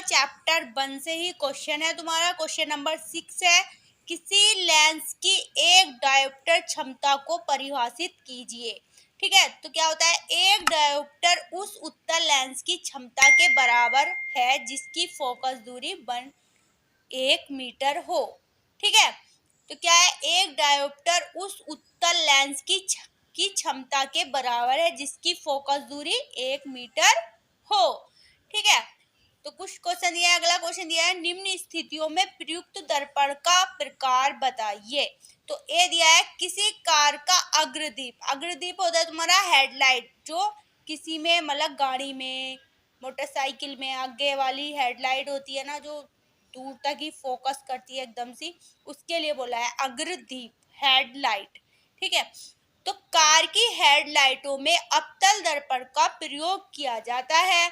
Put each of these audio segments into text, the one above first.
Chapter 1 से ही question है तुम्हारा। क्वेश्चन नंबर 6 है, किसी लेंस की एक डायोप्टर क्षमता को परिभाषित कीजिए। ठीक है, तो क्या होता है, एक डायोप्टर उस उत्तल लेंस की क्षमता के बराबर है जिसकी फोकस दूरी 1 मीटर हो। ठीक है, तो क्या है, एक डायोप्टर उस उत्तल लेंस की क्षमता के बराबर है जिसकी फोकस दूरी 1 मीटर हो। ठीक है, तो कुछ क्वेश्चन दिया है। अगला क्वेश्चन दिया है, निम्न स्थितियों में प्रयुक्त दर्पण का प्रकार बताइए। तो ये दिया है, किसी कार का अग्रदीप। अग्रदीप होता है तुम्हारा हेडलाइट, जो किसी में मतलब गाड़ी में, मोटरसाइकिल में आगे वाली हेडलाइट होती है ना, जो दूर तक ही फोकस करती है एकदम सी, उसके लिए बोला है अग्रदीप, हेडलाइट। ठीक है, तो कार की हेडलाइटों में अवतल दर्पण का प्रयोग किया जाता है।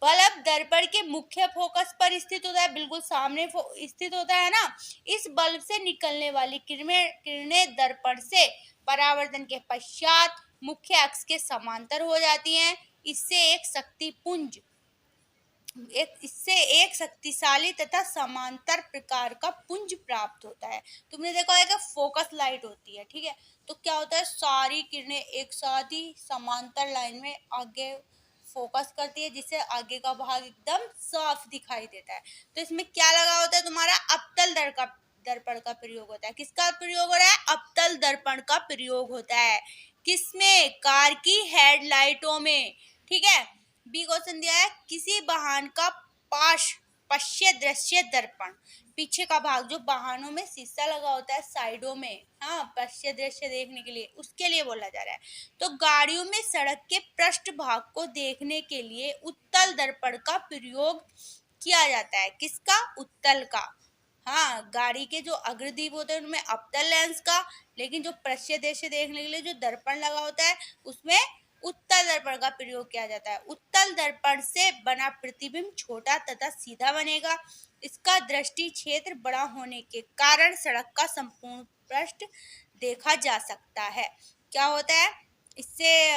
बल्ब दर्पण के मुख्य फोकस पर स्थित होता है, बिल्कुल सामने स्थित होता है ना। इस बल्ब से निकलने वाली किरणें दर्पण से परावर्तन के पश्चात मुख्य अक्ष के समांतर हो जाती हैं। इससे एक शक्तिशाली तथा समांतर प्रकार का पुंज प्राप्त होता है। तुमने देखा है कि फोकस लाइट होती है। ठीक है, तो क्या होता है, सारी किरणें एक साथ ही समांतर लाइन में आगे फोकस करती है, जिससे आगे का भाग एकदम साफ दिखाई देता है। तो इसमें क्या लगा होता है, तुम्हारा अवतल दर्पण का प्रयोग होता है। किसका प्रयोग हो रहा है, अवतल दर्पण का प्रयोग होता है। किसमें, कार की हेडलाइटों में। ठीक है, बी क्वेश्चन दिया है, किसी वाहन का पश्य दृश्य दर्पण, पीछे का भाग जो वाहनों में शीशा लगा होता है साइडों में, हाँ, पश्य दृश्य देखने के लिए, उसके लिए बोला जा रहा है। तो गाड़ियों में सड़क के पृष्ठ भाग को देखने के लिए उत्तल दर्पण का प्रयोग किया जाता है। किसका, उत्तल का। हाँ, गाड़ी के जो अग्रदीप होते हैं उनमें अवतल लेंस का, लेकिन जो पृष्ठ दृश्य देखने के लिए जो दर्पण लगा होता है उसमें उत्तल दर्पण का प्रयोग किया जाता है। उत्तल दर्पण से बना प्रतिबिंब छोटा तथा सीधा बनेगा। इसका दृष्टि क्षेत्र बड़ा होने के कारण सड़क का संपूर्ण पृष्ठ देखा जा सकता है। क्या होता है, इससे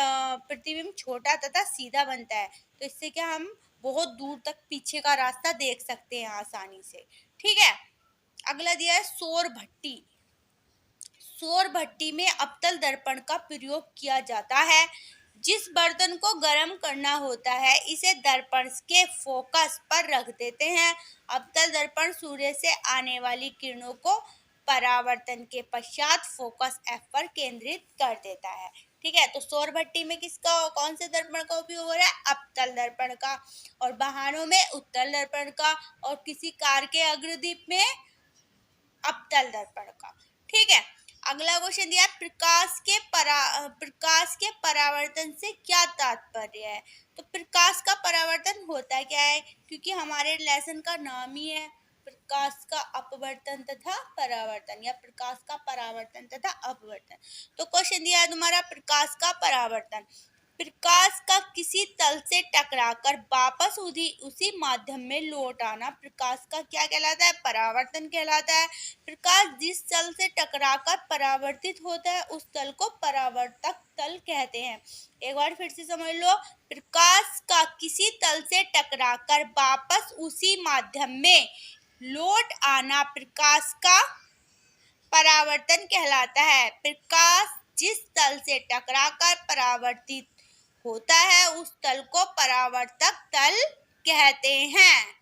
प्रतिबिंब छोटा तथा सीधा बनता है, तो इससे क्या, हम बहुत दूर तक पीछे का रास्ता देख सकते हैं आसानी से। ठीक है, अगला दिया है सौर भट्टी। सौर भट्टी में अवतल दर्पण का प्रयोग किया जाता है। जिस बर्तन को गर्म करना होता है इसे दर्पण के फोकस पर रख देते हैं। अवतल दर्पण सूर्य से आने वाली किरणों को परावर्तन के पश्चात फोकस एफ पर केंद्रित कर देता है। ठीक है, तो सौर भट्टी में कौन से दर्पण का उपयोग हो रहा है, अवतल दर्पण का, और वाहनों में उत्तल दर्पण का, और किसी कार के अग्रदीप में अवतल दर्पण का। ठीक है, अगला क्वेश्चन दिया, प्रकाश के परावर्तन से क्या तात्पर्य है। तो प्रकाश का परावर्तन होता क्या है, क्योंकि हमारे लेसन का नाम ही है प्रकाश का अपवर्तन तथा परावर्तन, या प्रकाश का परावर्तन तथा अपवर्तन। तो क्वेश्चन दिया है तुम्हारा, प्रकाश का परावर्तन, प्रकाश का किसी तल से टकराकर वापस उसी माध्यम में लौट आना प्रकाश का क्या कहलाता है, परावर्तन कहलाता है। प्रकाश जिस तल से टकराकर परावर्तित होता है उस तल को परावर्तक तल कहते हैं। एक बार फिर से समझ लो, प्रकाश का किसी तल से टकराकर वापस उसी माध्यम में लौट आना प्रकाश का परावर्तन कहलाता है। प्रकाश जिस तल से टकराकर परावर्तित होता है उस तल को परावर्तक तल कहते हैं।